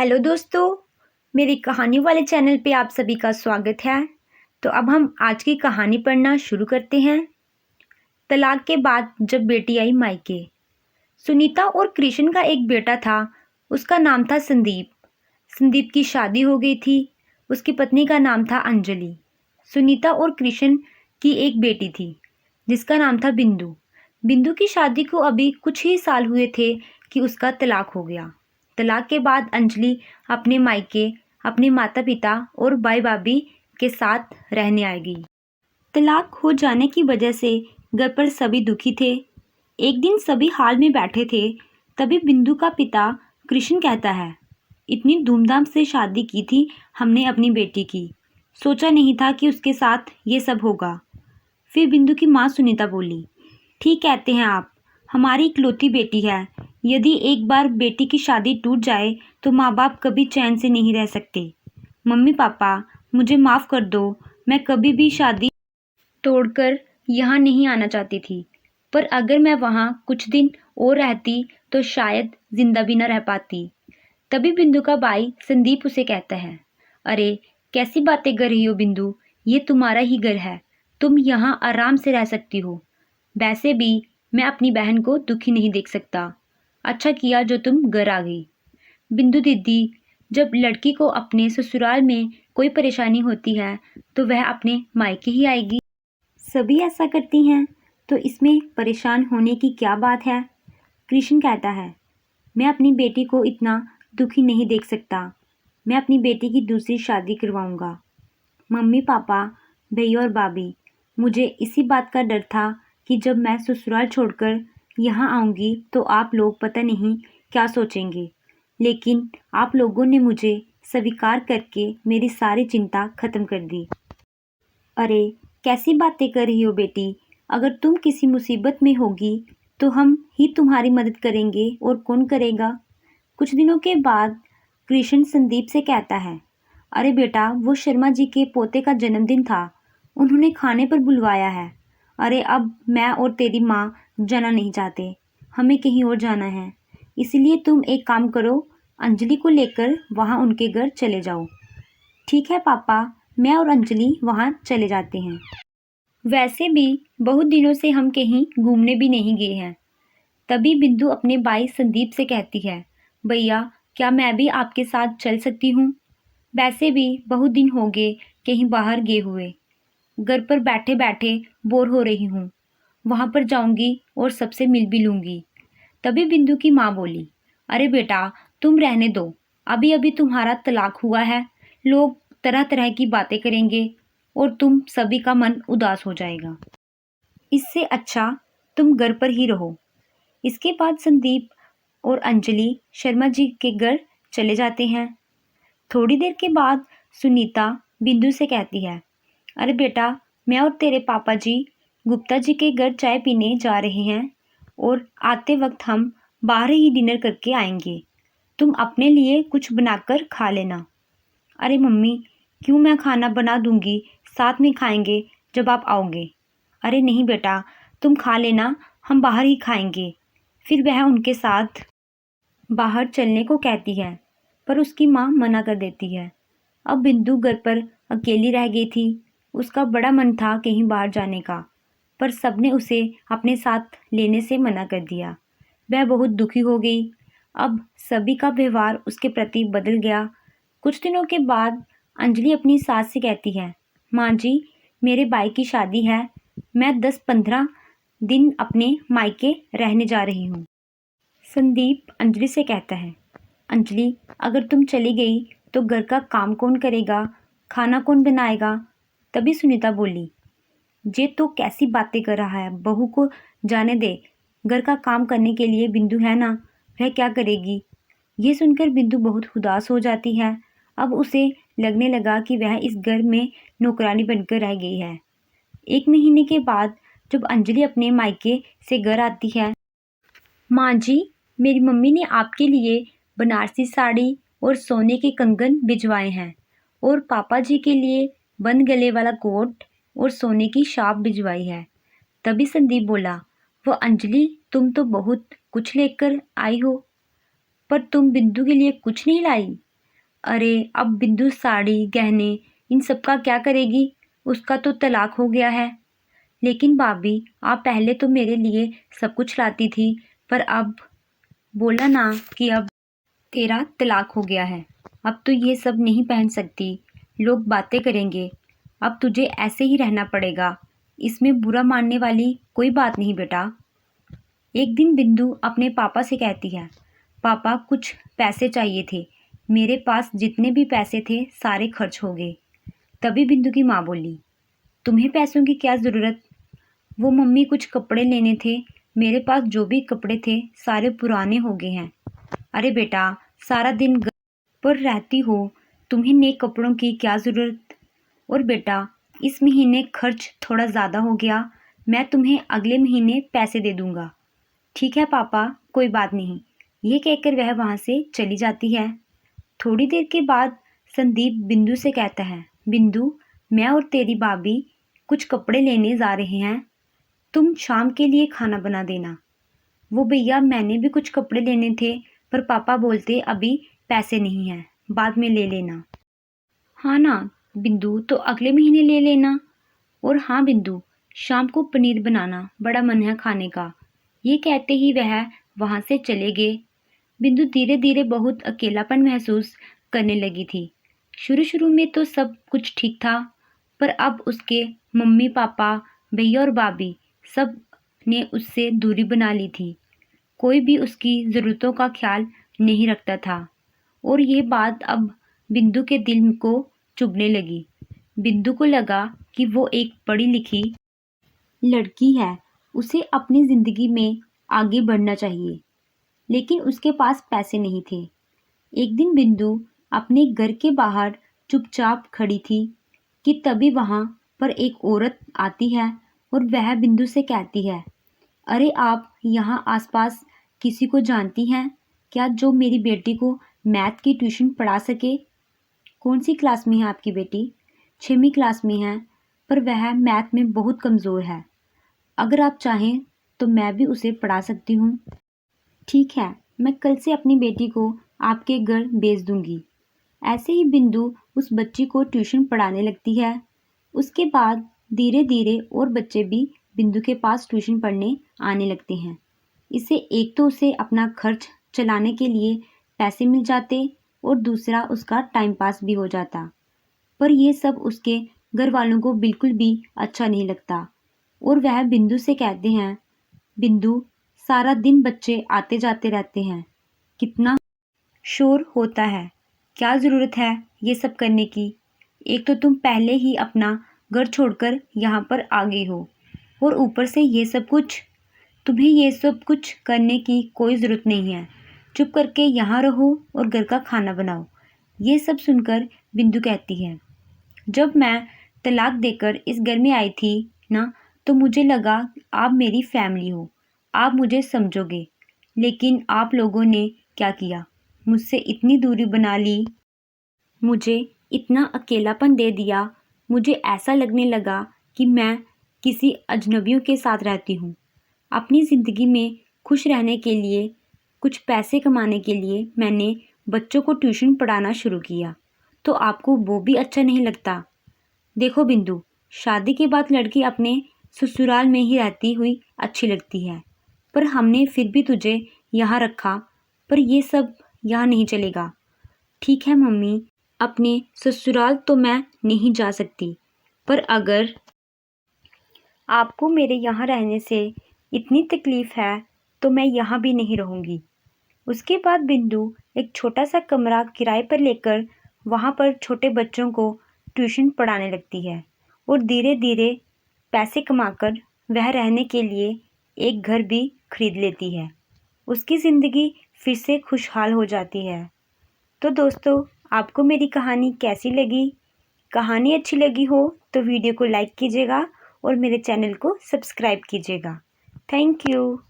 Hello दोस्तों, मेरी कहानी वाले चैनल पे आप सभी का स्वागत है। तो अब हम आज की कहानी पढ़ना शुरू करते हैं। तलाक के बाद जब बेटी आई मायके। सुनीता और कृष्ण का एक बेटा था। उसका नाम था संदीप। संदीप की शादी हो गई थी। उसकी पत्नी का नाम था अंजलि। सुनीता और कृष्ण की एक बेटी थी जिसका नाम था बिंदु। बिंदु की शादी को अभी कुछ ही साल हुए थे कि उसका तलाक हो गया। तलाक के बाद अंजलि अपने मायके अपने माता पिता और भाई भाभी के साथ रहने आएगी। तलाक हो जाने की वजह से घर पर सभी दुखी थे। एक दिन सभी हाल में बैठे थे, तभी बिंदु का पिता कृष्ण कहता है, इतनी धूमधाम से शादी की थी हमने अपनी बेटी की, सोचा नहीं था कि उसके साथ ये सब होगा। फिर बिंदु की माँ सुनीता बोली, ठीक कहते हैं आप, हमारी इकलौती बेटी है। यदि एक बार बेटी की शादी टूट जाए तो माँ बाप कभी चैन से नहीं रह सकते। मम्मी पापा, मुझे माफ़ कर दो, मैं कभी भी शादी तोड़कर यहाँ नहीं आना चाहती थी, पर अगर मैं वहाँ कुछ दिन और रहती तो शायद जिंदा भी न रह पाती। तभी बिंदु का भाई संदीप उसे कहता है, अरे कैसी बातें कर रही हो बिंदु, ये तुम्हारा ही घर है, तुम यहाँ आराम से रह सकती हो। वैसे भी मैं अपनी बहन को दुखी नहीं देख सकता। अच्छा किया जो तुम घर आ गई। बिंदु दीदी, जब लड़की को अपने ससुराल में कोई परेशानी होती है तो वह अपने मायके ही आएगी। सभी ऐसा करती हैं, तो इसमें परेशान होने की क्या बात है। कृष्ण कहता है, मैं अपनी बेटी को इतना दुखी नहीं देख सकता। मैं अपनी बेटी की दूसरी शादी करवाऊंगा। मम्मी पापा, भैया और भाभी, मुझे इसी बात का डर था कि जब मैं ससुराल छोड़कर यहाँ आऊँगी तो आप लोग पता नहीं क्या सोचेंगे, लेकिन आप लोगों ने मुझे स्वीकार करके मेरी सारी चिंता खत्म कर दी। अरे कैसी बातें कर रही हो बेटी, अगर तुम किसी मुसीबत में होगी तो हम ही तुम्हारी मदद करेंगे और कौन करेगा। कुछ दिनों के बाद कृष्ण संदीप से कहता है, अरे बेटा, वो शर्मा जी के पोते का जन्मदिन था, उन्होंने खाने पर बुलवाया है। अरे अब मैं और तेरी माँ जाना नहीं चाहते, हमें कहीं और जाना है, इसलिए तुम एक काम करो, अंजलि को लेकर वहाँ उनके घर चले जाओ। ठीक है पापा, मैं और अंजलि वहाँ चले जाते हैं। वैसे भी बहुत दिनों से हम कहीं घूमने भी नहीं गए हैं। तभी बिंदु अपने भाई संदीप से कहती है, भैया क्या मैं भी आपके साथ चल सकती हूँ। वैसे भी बहुत दिन हो गए कहीं बाहर गए हुए, घर पर बैठे बैठे बोर हो रही हूँ, वहाँ पर जाऊँगी और सबसे मिल भी लूँगी। तभी बिंदु की माँ बोली, अरे बेटा तुम रहने दो, अभी अभी तुम्हारा तलाक हुआ है, लोग तरह तरह की बातें करेंगे और तुम सभी का मन उदास हो जाएगा। इससे अच्छा तुम घर पर ही रहो। इसके बाद संदीप और अंजलि शर्मा जी के घर चले जाते हैं। थोड़ी देर के बाद सुनीता बिंदु से कहती है, अरे बेटा, मैं और तेरे पापा जी गुप्ता जी के घर चाय पीने जा रहे हैं और आते वक्त हम बाहर ही डिनर करके आएंगे। तुम अपने लिए कुछ बनाकर खा लेना। अरे मम्मी, क्यों, मैं खाना बना दूंगी, साथ में खाएंगे जब आप आओगे। अरे नहीं बेटा, तुम खा लेना, हम बाहर ही खाएंगे। फिर वह उनके साथ बाहर चलने को कहती है, पर उसकी माँ मना कर देती है। अब बिंदु घर पर अकेली रह गई थी। उसका बड़ा मन था कहीं बाहर जाने का, पर सबने उसे अपने साथ लेने से मना कर दिया। वह बहुत दुखी हो गई। अब सभी का व्यवहार उसके प्रति बदल गया। कुछ दिनों के बाद अंजलि अपनी सास से कहती है, माँ जी, मेरे भाई की शादी है, मैं 10-15 दिन अपने मायके रहने जा रही हूँ। संदीप अंजलि से कहता है, अंजलि अगर तुम चली गई तो घर का काम कौन करेगा, खाना कौन बनाएगा। तभी सुनीता बोली, ये तो कैसी बातें कर रहा है, बहू को जाने दे, घर का काम करने के लिए बिंदु है ना, वह क्या करेगी। ये सुनकर बिंदु बहुत उदास हो जाती है। अब उसे लगने लगा कि वह इस घर में नौकरानी बनकर रह गई है। 1 महीने के बाद जब अंजलि अपने मायके से घर आती है, माँ जी, मेरी मम्मी ने आपके लिए बनारसी साड़ी और सोने के कंगन भिजवाए हैं और पापा जी के लिए बंद गले वाला कोट और सोने की छाप भिजवाई है। तभी संदीप बोला, वो अंजलि, तुम तो बहुत कुछ लेकर आई हो, पर तुम बिंदु के लिए कुछ नहीं लाई। अरे अब बिंदु साड़ी गहने इन सब का क्या करेगी? उसका तो तलाक हो गया है। लेकिन भाभी, आप पहले तो मेरे लिए सब कुछ लाती थी, पर अब बोला ना कि अब तेरा तलाक हो गया है। अब तो ये सब नहीं पहन सकती, लोग बातें करेंगे। अब तुझे ऐसे ही रहना पड़ेगा। इसमें बुरा मानने वाली कोई बात नहीं बेटा। एक दिन बिंदु अपने पापा से कहती है, पापा कुछ पैसे चाहिए थे। मेरे पास जितने भी पैसे थे सारे खर्च हो गए। तभी बिंदु की माँ बोली, तुम्हें पैसों की क्या ज़रूरत? वो मम्मी कुछ कपड़े लेने थे। मेरे पास जो भी कपड़े थे सारे पुराने हो गए हैं। अरे बेटा, सारा दिन घर पर रहती हो, तुम्हें नए कपड़ों की क्या ज़रूरत? और बेटा, इस महीने खर्च थोड़ा ज़्यादा हो गया, मैं तुम्हें अगले महीने पैसे दे दूँगा। ठीक है पापा, कोई बात नहीं। ये कहकर वह वहाँ से चली जाती है। थोड़ी देर के बाद संदीप बिंदु से कहता है, बिंदु, मैं और तेरी भाभी कुछ कपड़े लेने जा रहे हैं, तुम शाम के लिए खाना बना देना। वो भैया, मैंने भी कुछ कपड़े लेने थे, पर पापा बोलते अभी पैसे नहीं हैं, बाद में ले लेना। हाँ ना बिंदु, तो अगले महीने ले लेना। और हाँ बिंदु, शाम को पनीर बनाना, बड़ा मन है खाने का। ये कहते ही वह वहाँ से चले गए। बिंदु धीरे धीरे बहुत अकेलापन महसूस करने लगी थी। शुरू शुरू में तो सब कुछ ठीक था, पर अब उसके मम्मी पापा, भैया और भाभी सब ने उससे दूरी बना ली थी। कोई भी उसकी ज़रूरतों का ख्याल नहीं रखता था। और ये बात अब बिंदु के दिल को चुभने लगी। बिंदु को लगा कि वो एक पढ़ी लिखी लड़की है, उसे अपनी ज़िंदगी में आगे बढ़ना चाहिए, लेकिन उसके पास पैसे नहीं थे। एक दिन बिंदु अपने घर के बाहर चुपचाप खड़ी थी कि तभी वहाँ पर एक औरत आती है और वह बिंदु से कहती है, अरे आप यहाँ आसपास किसी को जानती हैं क्या जो मेरी बेटी को मैथ की ट्यूशन पढ़ा सके? कौन सी क्लास में है आपकी बेटी? 6वीं क्लास में है, पर वह मैथ में बहुत कमज़ोर है। अगर आप चाहें तो मैं भी उसे पढ़ा सकती हूँ। ठीक है, मैं कल से अपनी बेटी को आपके घर भेज दूंगी। ऐसे ही बिंदु उस बच्ची को ट्यूशन पढ़ाने लगती है। उसके बाद धीरे धीरे और बच्चे भी बिंदु के पास ट्यूशन पढ़ने आने लगते हैं। इससे एक तो उसे अपना खर्च चलाने के लिए पैसे मिल जाते और दूसरा उसका टाइम पास भी हो जाता। पर यह सब उसके घर वालों को बिल्कुल भी अच्छा नहीं लगता और वह बिंदु से कहते हैं, बिंदु, सारा दिन बच्चे आते जाते रहते हैं, कितना शोर होता है, क्या ज़रूरत है ये सब करने की? एक तो तुम पहले ही अपना घर छोड़कर यहाँ पर आ गई हो और ऊपर से ये सब कुछ। तुम्हें ये सब कुछ करने की कोई ज़रूरत नहीं है। चुप करके यहाँ रहो और घर का खाना बनाओ। ये सब सुनकर बिंदु कहती है, जब मैं तलाक देकर इस घर में आई थी ना, तो मुझे लगा आप मेरी फैमिली हो, आप मुझे समझोगे। लेकिन आप लोगों ने क्या किया? मुझसे इतनी दूरी बना ली, मुझे इतना अकेलापन दे दिया। मुझे ऐसा लगने लगा कि मैं किसी अजनबियों के साथ रहती हूँ। अपनी ज़िंदगी में खुश रहने के लिए, कुछ पैसे कमाने के लिए मैंने बच्चों को ट्यूशन पढ़ाना शुरू किया, तो आपको वो भी अच्छा नहीं लगता? देखो बिंदु, शादी के बाद लड़की अपने ससुराल में ही रहती हुई अच्छी लगती है, पर हमने फिर भी तुझे यहाँ रखा, पर ये सब यहाँ नहीं चलेगा। ठीक है मम्मी, अपने ससुराल तो मैं नहीं जा सकती, पर अगर आपको मेरे यहाँ रहने से इतनी तकलीफ़ है तो मैं यहाँ भी नहीं रहूँगी। उसके बाद बिंदु एक छोटा सा कमरा किराए पर लेकर वहाँ पर छोटे बच्चों को ट्यूशन पढ़ाने लगती है और धीरे धीरे पैसे कमाकर वह रहने के लिए एक घर भी खरीद लेती है। उसकी ज़िंदगी फिर से खुशहाल हो जाती है। तो दोस्तों, आपको मेरी कहानी कैसी लगी? कहानी अच्छी लगी हो तो वीडियो को लाइक कीजिएगा और मेरे चैनल को सब्सक्राइब कीजिएगा। Thank you.